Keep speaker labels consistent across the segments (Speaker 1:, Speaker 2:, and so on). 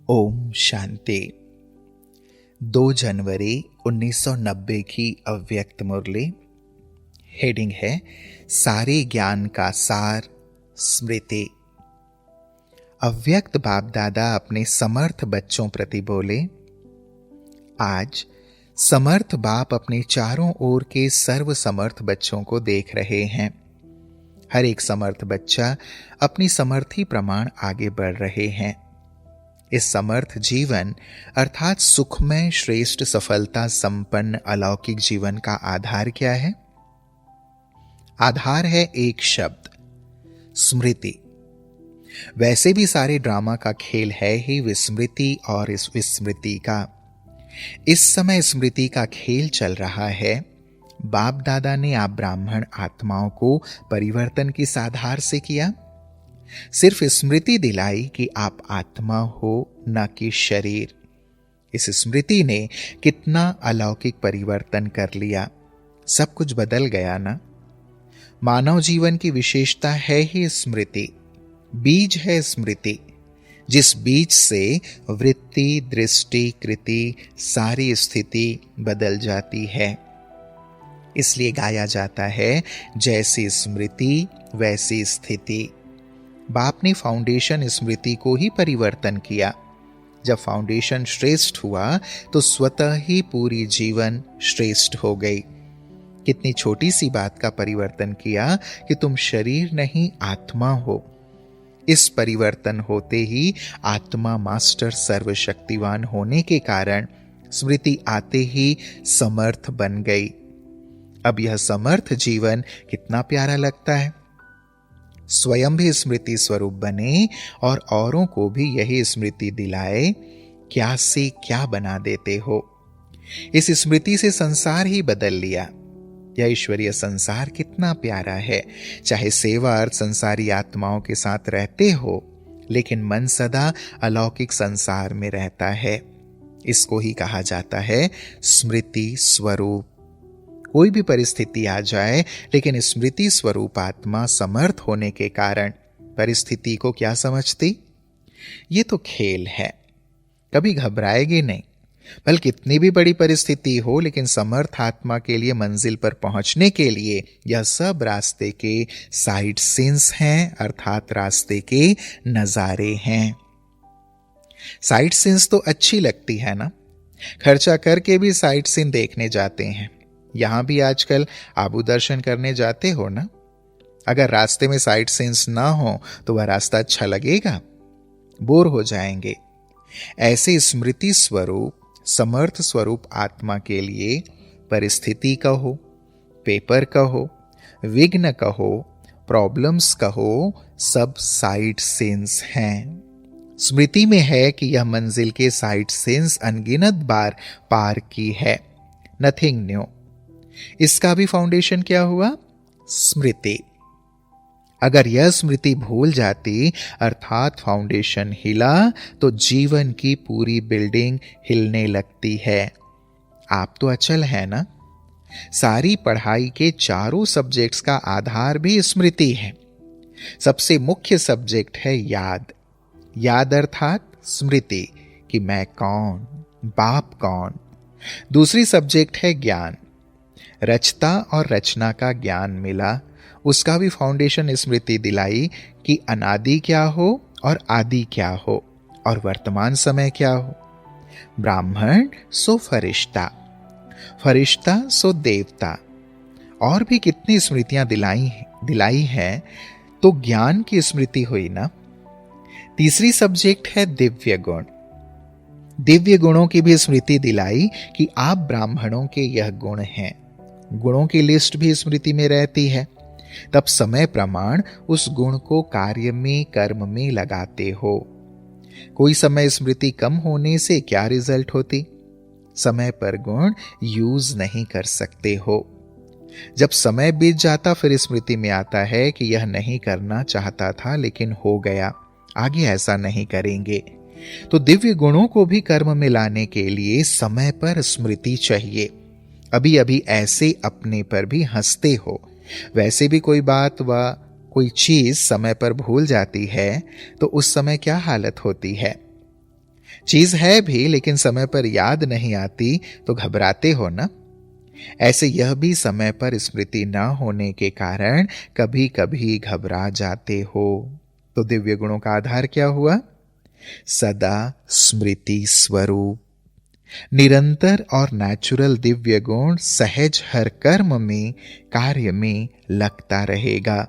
Speaker 1: ओम शांति। 2 जनवरी 1990 की अव्यक्त मुरली। हेडिंग है सारे ज्ञान का सार स्मृति। अव्यक्त बाप दादा अपने समर्थ बच्चों प्रति बोले, आज समर्थ बाप अपने चारों ओर के सर्व समर्थ बच्चों को देख रहे हैं। हर एक समर्थ बच्चा अपनी समर्थी प्रमाण आगे बढ़ रहे हैं। इस समर्थ जीवन अर्थात सुखमय श्रेष्ठ सफलता संपन्न अलौकिक जीवन का आधार क्या है? आधार है एक शब्द, स्मृति। वैसे भी सारे ड्रामा का खेल है ही विस्मृति और इस विस्मृति का। इस समय स्मृति का खेल चल रहा है। बाप दादा ने आप ब्राह्मण आत्माओं को परिवर्तन किस आधार से किया? सिर्फ स्मृति दिलाई कि आप आत्मा हो, न कि शरीर। इस स्मृति ने कितना अलौकिक परिवर्तन कर लिया। सब कुछ बदल गया ना। मानव जीवन की विशेषता है ही स्मृति। बीज है स्मृति, जिस बीज से वृत्ति, दृष्टि, कृति, सारी स्थिति बदल जाती है। इसलिए गाया जाता है, जैसी स्मृति वैसी स्थिति। बाप ने फाउंडेशन स्मृति को ही परिवर्तन किया। जब फाउंडेशन श्रेष्ठ हुआ तो स्वतः ही पूरी जीवन श्रेष्ठ हो गई। कितनी छोटी सी बात का परिवर्तन किया कि तुम शरीर नहीं आत्मा हो। इस परिवर्तन होते ही आत्मा मास्टर सर्वशक्तिवान होने के कारण स्मृति आते ही समर्थ बन गई। अब यह समर्थ जीवन कितना प्यारा लगता है। स्वयं भी स्मृति स्वरूप बने और औरों को भी यही स्मृति दिलाए। क्या से क्या बना देते हो। इस स्मृति से संसार ही बदल लिया। यह ईश्वरीय संसार कितना प्यारा है। चाहे सेवा अर्थ संसारी आत्माओं के साथ रहते हो, लेकिन मन सदा अलौकिक संसार में रहता है। इसको ही कहा जाता है स्मृति स्वरूप। कोई भी परिस्थिति आ जाए, लेकिन स्मृति स्वरूप आत्मा समर्थ होने के कारण परिस्थिति को क्या समझती? ये तो खेल है, कभी घबराएगी नहीं। बल्कि कितनी भी बड़ी परिस्थिति हो, लेकिन समर्थ आत्मा के लिए मंजिल पर पहुंचने के लिए यह सब रास्ते के साइड सीन्स हैं, अर्थात रास्ते के नजारे हैं। साइड सीन्स तो अच्छी लगती है ना। खर्चा करके भी साइड सीन देखने जाते हैं। यहां भी आजकल आबू दर्शन करने जाते हो ना। अगर रास्ते में साइड सीन्स ना हो तो वह रास्ता अच्छा लगेगा? बोर हो जाएंगे। ऐसे स्मृति स्वरूप समर्थ स्वरूप आत्मा के लिए परिस्थिति कहो, पेपर कहो, विघ्न कहो, प्रॉब्लम्स कहो, सब साइड सीन्स हैं। स्मृति में है कि यह मंजिल के साइड सीन्स अनगिनत बार पार की है। Nothing new. इसका भी फाउंडेशन क्या हुआ? स्मृति। अगर यह स्मृति भूल जाती, अर्थात फाउंडेशन हिला, तो जीवन की पूरी बिल्डिंग हिलने लगती है। आप तो अचल है ना। सारी पढ़ाई के चारों सब्जेक्ट्स का आधार भी स्मृति है। सबसे मुख्य सब्जेक्ट है याद। याद अर्थात स्मृति कि मैं कौन, बाप कौन। दूसरी सब्जेक्ट है ज्ञान। रचता और रचना का ज्ञान मिला, उसका भी फाउंडेशन स्मृति दिलाई कि अनादि क्या हो और आदि क्या हो और वर्तमान समय क्या हो। ब्राह्मण सो फरिश्ता, फरिश्ता सो देवता। और भी कितनी स्मृतियां दिलाई हैं, तो ज्ञान की स्मृति हुई ना। तीसरी सब्जेक्ट है दिव्य गुण। दिव्य गुणों की भी स्मृति दिलाई कि आप ब्राह्मणों के यह गुण हैं। गुणों की लिस्ट भी स्मृति में रहती है। तब समय प्रमाण उस गुण को कार्य में, कर्म में लगाते हो। कोई समय स्मृति कम होने से क्या रिजल्ट होती? समय पर गुण यूज नहीं कर सकते हो। जब समय बीत जाता, फिर स्मृति में आता है कि यह नहीं करना चाहता था, लेकिन हो गया, आगे ऐसा नहीं करेंगे। तो दिव्य गुणों को भी कर्म में लाने के लिए समय पर स्मृति चाहिए। अभी अभी ऐसे अपने पर भी हंसते हो। वैसे भी कोई बात व कोई चीज समय पर भूल जाती है तो उस समय क्या हालत होती है। चीज है भी लेकिन समय पर याद नहीं आती तो घबराते हो ना। ऐसे यह भी समय पर स्मृति न होने के कारण कभी कभी घबरा जाते हो। तो दिव्य गुणों का आधार क्या हुआ? सदा स्मृति स्वरूप। निरंतर और नेचुरल दिव्य गुण सहज हर कर्म में, कार्य में लगता रहेगा।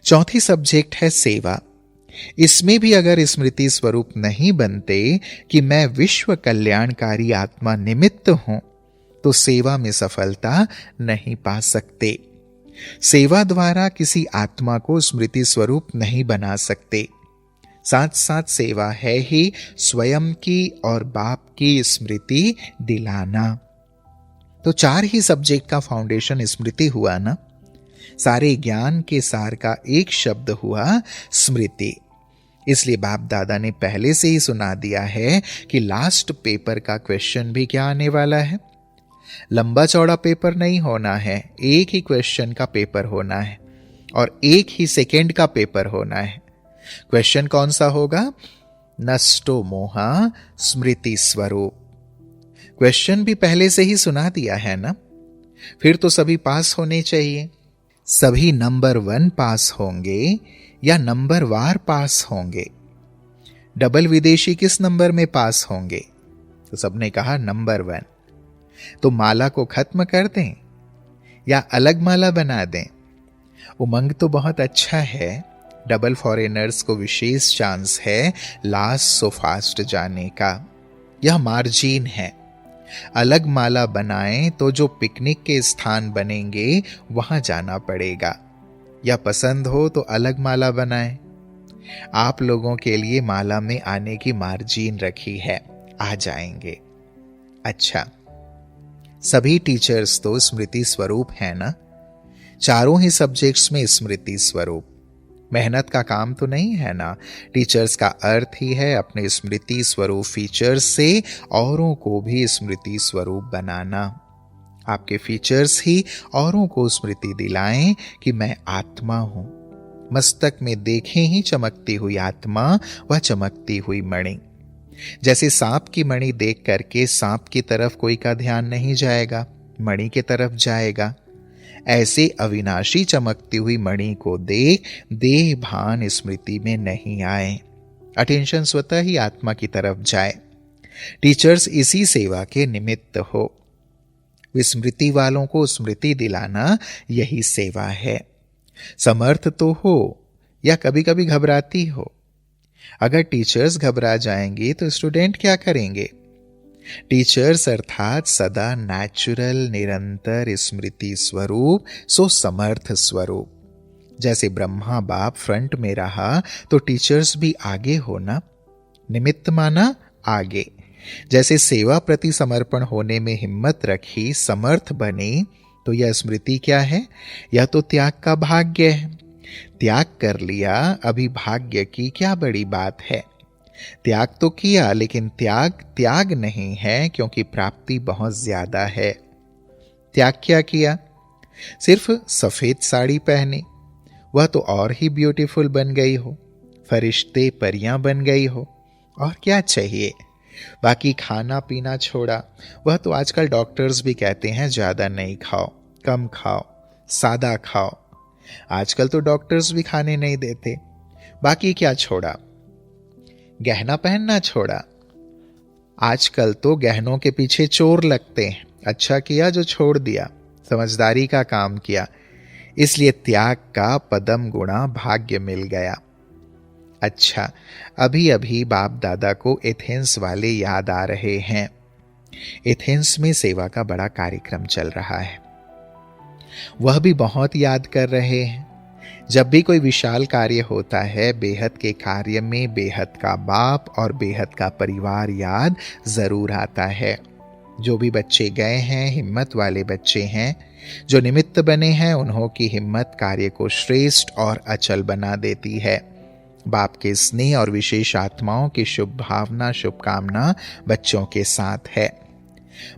Speaker 1: चौथी सब्जेक्ट है सेवा। इसमें भी अगर स्मृति स्वरूप नहीं बनते कि मैं विश्व कल्याणकारी आत्मा निमित्त हूं, तो सेवा में सफलता नहीं पा सकते। सेवा द्वारा किसी आत्मा को स्मृति स्वरूप नहीं बना सकते। साथ साथ सेवा है ही स्वयं की और बाप की स्मृति दिलाना। तो 4 ही सब्जेक्ट का फाउंडेशन स्मृति हुआ ना। सारे ज्ञान के सार का एक शब्द हुआ स्मृति। इसलिए बाप दादा ने पहले से ही सुना दिया है कि लास्ट पेपर का क्वेश्चन भी क्या आने वाला है। लंबा चौड़ा पेपर नहीं होना है, एक ही क्वेश्चन का पेपर होना है और एक ही सेकेंड का पेपर होना है। क्वेश्चन कौन सा होगा? नष्टो मोहा स्मृति स्वरूप। क्वेश्चन भी पहले से ही सुना दिया है ना। फिर तो सभी पास होने चाहिए। सभी नंबर 1 पास होंगे या नंबर वार पास होंगे? डबल विदेशी किस नंबर में पास होंगे? तो सबने कहा नंबर 1। तो माला को खत्म कर दें या अलग माला बना दें? उमंग तो बहुत अच्छा है। डबल फॉरेनर्स को विशेष चांस है लास्ट सो फास्ट जाने का। यह मार्जिन है। अलग माला बनाएं तो जो पिकनिक के स्थान बनेंगे वहां जाना पड़ेगा। या पसंद हो तो अलग माला बनाएं। आप लोगों के लिए माला में आने की मार्जिन रखी है, आ जाएंगे। अच्छा, सभी टीचर्स तो स्मृति स्वरूप है ना। चारों ही सब्जेक्ट्स में स्मृति स्वरूप। मेहनत का काम तो नहीं है ना। टीचर्स का अर्थ ही है अपने स्मृति स्वरूप फीचर्स से औरों को भी स्मृति स्वरूप बनाना। आपके फीचर्स ही औरों को स्मृति दिलाएं कि मैं आत्मा हूं। मस्तक में देखें ही चमकती हुई आत्मा व चमकती हुई मणि। जैसे सांप की मणि देख करके सांप की तरफ कोई का ध्यान नहीं जाएगा, मणि की तरफ जाएगा। ऐसे अविनाशी चमकती हुई मणि को देख देह भान स्मृति में नहीं आए। अटेंशन स्वतः ही आत्मा की तरफ जाए। टीचर्स इसी सेवा के निमित्त हो। विस्मृति वालों को स्मृति दिलाना यही सेवा है। समर्थ तो हो या कभी कभी घबराती हो। अगर टीचर्स घबरा जाएंगे तो स्टूडेंट क्या करेंगे? टीचर्स अर्थात सदा नेचुरल निरंतर स्मृति स्वरूप, सो समर्थ स्वरूप। जैसे ब्रह्मा बाप फ्रंट में रहा तो टीचर्स भी आगे होना। निमित्त माना आगे। जैसे सेवा प्रति समर्पण होने में हिम्मत रखी, समर्थ बने, तो यह स्मृति क्या है? यह तो त्याग का भाग्य है। त्याग कर लिया, अभी भाग्य की क्या बड़ी बात है। त्याग तो किया लेकिन त्याग नहीं है, क्योंकि प्राप्ति बहुत ज्यादा है। त्याग क्या किया? सिर्फ सफेद साड़ी पहनी, वह तो और ही ब्यूटीफुल बन गई हो, फरिश्ते परियां बन गई हो, और क्या चाहिए। बाकी खाना पीना छोड़ा, वह तो आजकल डॉक्टर्स भी कहते हैं ज्यादा नहीं खाओ, कम खाओ, सादा खाओ। आजकल तो डॉक्टर्स भी खाने नहीं देते। बाकी क्या छोड़ा? गहना पहनना छोड़ा। आजकल तो गहनों के पीछे चोर लगते हैं। अच्छा किया जो छोड़ दिया, समझदारी का काम किया। इसलिए त्याग का पदम गुणा भाग्य मिल गया। अच्छा, अभी अभी बाप दादा को एथेंस वाले याद आ रहे हैं। एथेंस में सेवा का बड़ा कार्यक्रम चल रहा है। वह भी बहुत याद कर रहे हैं। जब भी कोई विशाल कार्य होता है, बेहद के कार्य में बेहद का बाप और बेहद का परिवार याद जरूर आता है। जो भी बच्चे गए हैं हिम्मत वाले बच्चे हैं। जो निमित्त बने हैं उन्हों की हिम्मत कार्य को श्रेष्ठ और अचल बना देती है। बाप के स्नेह और विशेष आत्माओं की शुभ भावना शुभकामना बच्चों के साथ है।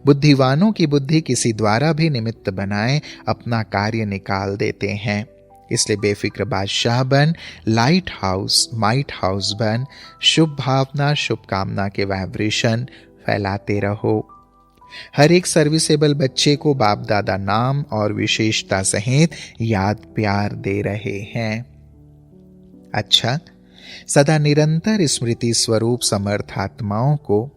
Speaker 1: बुद्धिवानों की बुद्धि किसी द्वारा भी निमित्त बनाए अपना कार्य निकाल देते हैं। इसलिए बेफिक्र बादशाह बन, लाइट हाउस माइट हाउस बन, शुभ भावना शुभ कामना के वाइब्रेशन फैलाते रहो। हर एक सर्विसेबल बच्चे को बाप दादा नाम और विशेषता सहित याद प्यार दे रहे हैं। अच्छा, सदा निरंतर स्मृति स्वरूप समर्थ आत्माओं को,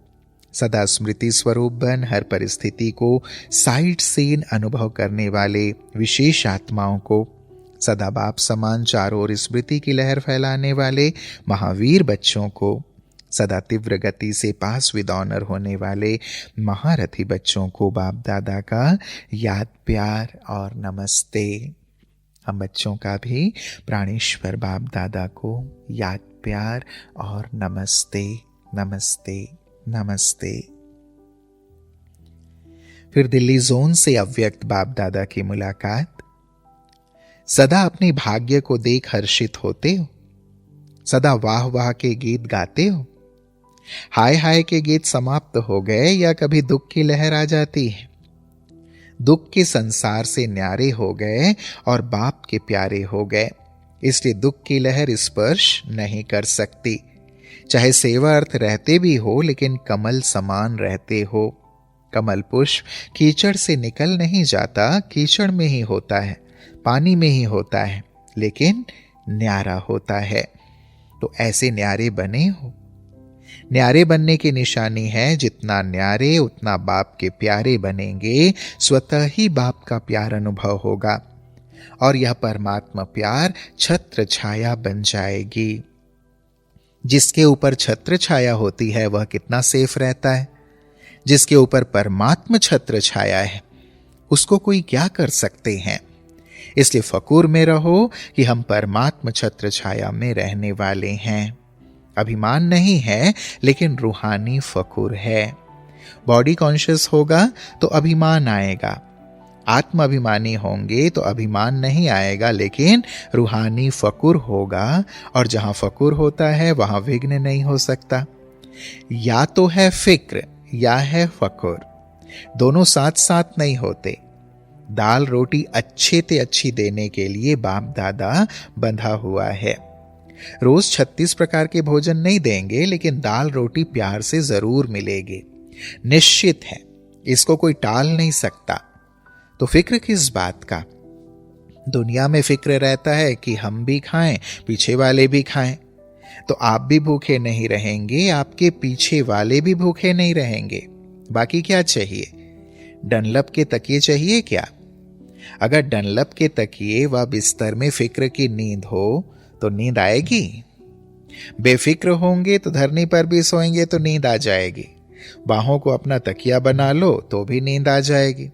Speaker 1: सदा स्मृति स्वरूप बन हर परिस्थिति को साइड सीन अनुभव करने वाले विशेष आत्माओं को, सदा बाप समान चारों ओर स्मृति की लहर फैलाने वाले महावीर बच्चों को, सदा तीव्र गति से पास विद ऑनर होने वाले महारथी बच्चों को बाप दादा का याद प्यार और नमस्ते। हम बच्चों का भी प्राणेश्वर बाप दादा को याद प्यार और नमस्ते नमस्ते नमस्ते। फिर दिल्ली जोन से अव्यक्त बाप दादा की मुलाकात। सदा अपने भाग्य को देख हर्षित होते हो, सदा वाह वाह के गीत गाते हो। हाय हाय के गीत समाप्त हो गए या कभी दुख की लहर आ जाती है। दुख के संसार से न्यारे हो गए और बाप के प्यारे हो गए, इसलिए दुख की लहर स्पर्श नहीं कर सकती। चाहे सेवा अर्थ रहते भी हो, लेकिन कमल समान रहते हो। कमल पुष्प कीचड़ से निकल नहीं जाता, कीचड़ में ही होता है, पानी में ही होता है, लेकिन न्यारा होता है। तो ऐसे न्यारे बने हो। न्यारे बनने की निशानी है, जितना न्यारे उतना बाप के प्यारे बनेंगे, स्वतः ही बाप का प्यार अनुभव होगा और यह परमात्मा प्यार छत्र छाया बन जाएगी। जिसके ऊपर छत्र छाया होती है वह कितना सेफ रहता है। जिसके ऊपर परमात्मा छत्र छाया है उसको कोई क्या कर सकते हैं। इसलिए फकूर में रहो कि हम परमात्मा छत्र छाया में रहने वाले हैं। अभिमान नहीं है, लेकिन रूहानी फकूर है। बॉडी कॉन्शियस होगा तो अभिमान आएगा, आत्म अभिमानी होंगे तो अभिमान नहीं आएगा, लेकिन रूहानी फकूर होगा। और जहां फकूर होता है वहां विघ्न नहीं हो सकता। या तो है फिक्र या है फकूर, दोनों साथ साथ नहीं होते। दाल रोटी अच्छे से अच्छी देने के लिए बाप दादा बंधा हुआ है। रोज 36 प्रकार के भोजन नहीं देंगे, लेकिन दाल रोटी प्यार से जरूर मिलेगी, निश्चित है, इसको कोई टाल नहीं सकता। तो फिक्र किस बात का। दुनिया में फिक्र रहता है कि हम भी खाएं, पीछे वाले भी खाएं। तो आप भी भूखे नहीं रहेंगे, आपके पीछे वाले भी भूखे नहीं रहेंगे। बाकी क्या चाहिए? डनलप के तकिए चाहिए क्या? अगर डनलप के तकिए व बिस्तर में फिक्र की नींद हो तो नींद आएगी? बेफिक्र होंगे तो धरनी पर भी सोएंगे तो नींद आ जाएगी। बाहों को अपना तकिया बना लो तो भी नींद आ जाएगी।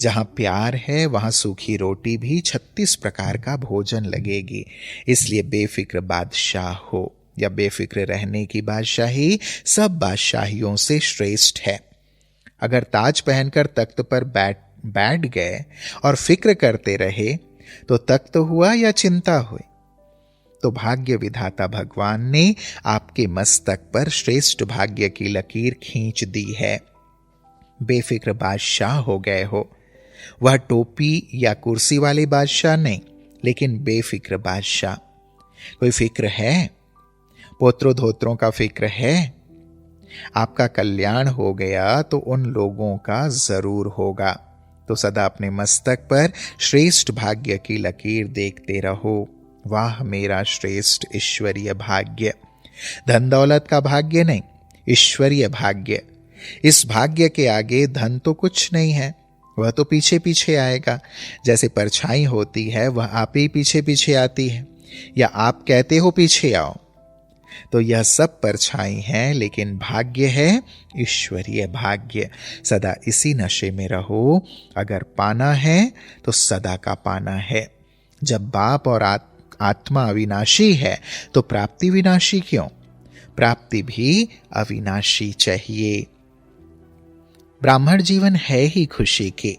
Speaker 1: जहां प्यार है वहां सूखी रोटी भी 36 प्रकार का भोजन लगेगी। इसलिए बेफिक्र बादशाह हो या बेफिक्र रहने की बादशाही सब बादशाहियों से श्रेष्ठ है। अगर ताज पहनकर तख्त पर बैठ गए और फिक्र करते रहे तो तख्त हुआ या चिंता हुई। तो भाग्य विधाता भगवान ने आपके मस्तक पर श्रेष्ठ भाग्य की लकीर खींच दी है। बेफिक्र बादशाह हो गए हो। वह टोपी या कुर्सी वाले बादशाह नहीं, लेकिन बेफिक्र बादशाह। कोई फिक्र है? पोत्रों धोत्रों का फिक्र है? आपका कल्याण हो गया तो उन लोगों का जरूर होगा। तो सदा अपने मस्तक पर श्रेष्ठ भाग्य की लकीर देखते रहो। वाह मेरा श्रेष्ठ ईश्वरीय भाग्य। धन दौलत का भाग्य नहीं, ईश्वरीय भाग्य। इस भाग्य के आगे धन तो कुछ नहीं है, वह तो पीछे पीछे आएगा। जैसे परछाई होती है वह आप ही पीछे पीछे आती है, या आप कहते हो पीछे आओ। तो यह सब परछाई है, लेकिन भाग्य है ईश्वरीय भाग्य। सदा इसी नशे में रहो। अगर पाना है तो सदा का पाना है। जब बाप और आत्मा अविनाशी है तो प्राप्ति विनाशी क्यों? प्राप्ति भी अविनाशी चाहिए। ब्राह्मण जीवन है ही खुशी की।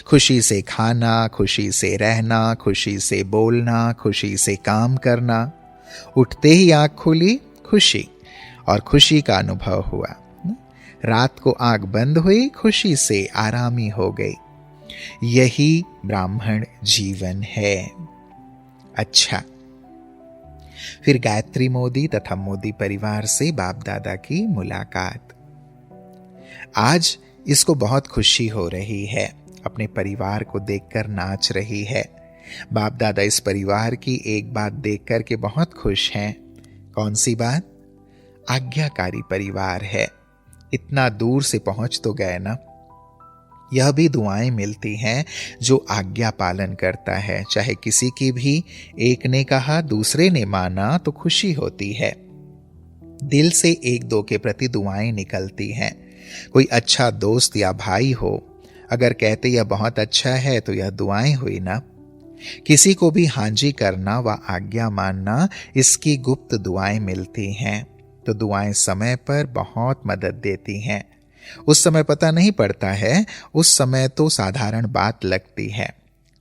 Speaker 1: खुशी से खाना, खुशी से रहना, खुशी से बोलना, खुशी से काम करना। उठते ही आंख खुली, खुशी, और खुशी का अनुभव हुआ। रात को आंख बंद हुई, खुशी से आरामी हो गई। यही ब्राह्मण जीवन है। अच्छा, फिर गायत्री मोदी तथा मोदी परिवार से बाप दादा की मुलाकात। आज इसको बहुत खुशी हो रही है, अपने परिवार को देखकर नाच रही है। बाप दादा इस परिवार की एक बात देखकर के बहुत खुश हैं। कौन सी बात? आज्ञाकारी परिवार है। इतना दूर से पहुंच तो गए ना। यह भी दुआएं मिलती हैं जो आज्ञा पालन करता है। चाहे किसी की भी एक ने कहा दूसरे ने माना तो खुशी होती है। दिल से एक दो के प्रति दुआएं निकलती हैं। कोई अच्छा दोस्त या भाई हो, अगर कहते यह बहुत अच्छा है तो यह दुआएं हुई ना। किसी को भी हांजी करना व आज्ञा मानना, इसकी गुप्त दुआएं मिलती हैं। तो दुआएं समय पर बहुत मदद देती हैं। उस समय पता नहीं पड़ता है, उस समय तो साधारण बात लगती है,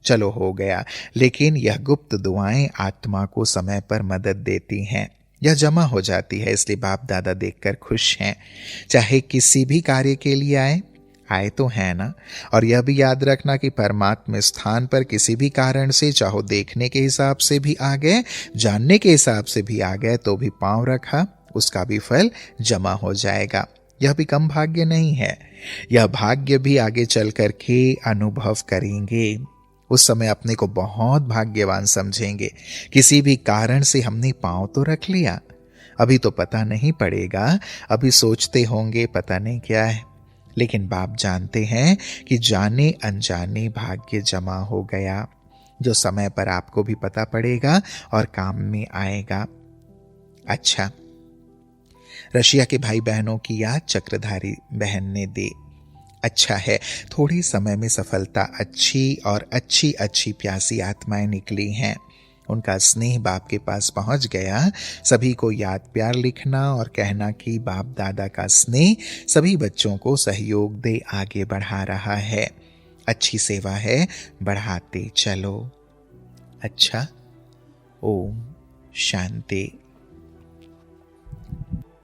Speaker 1: चलो हो गया। लेकिन यह गुप्त दुआएं आत्मा को समय पर मदद देती हैं। यह जमा हो जाती है, इसलिए बाप दादा देखकर खुश हैं। चाहे किसी भी कार्य के लिए आए तो है ना। और यह भी याद रखना कि परमात्मा स्थान पर किसी भी कारण से, चाहो देखने के हिसाब से भी आ गए, जानने के हिसाब से भी आ गए, तो भी पांव रखा, उसका भी फल जमा हो जाएगा। यह भी कम भाग्य नहीं है। यह भाग्य भी आगे चल करके अनुभव करेंगे। उस समय अपने को बहुत भाग्यवान समझेंगे। किसी भी कारण से हमने पांव तो रख लिया, अभी तो पता नहीं पड़ेगा, अभी सोचते होंगे पता नहीं क्या है, लेकिन बाप जानते हैं कि जाने अनजाने भाग्य जमा हो गया, जो समय पर आपको भी पता पड़ेगा और काम में आएगा। अच्छा, रशिया के भाई बहनों की याद चक्रधारी बहन ने दी। अच्छा है, थोड़ी समय में सफलता अच्छी और अच्छी अच्छी प्यासी आत्माएं निकली हैं। उनका स्नेह बाप के पास पहुंच गया। सभी को याद प्यार लिखना और कहना कि बाप दादा का स्नेह सभी बच्चों को सहयोग दे आगे बढ़ा रहा है। अच्छी सेवा है, बढ़ाते चलो। अच्छा, ओम शांति।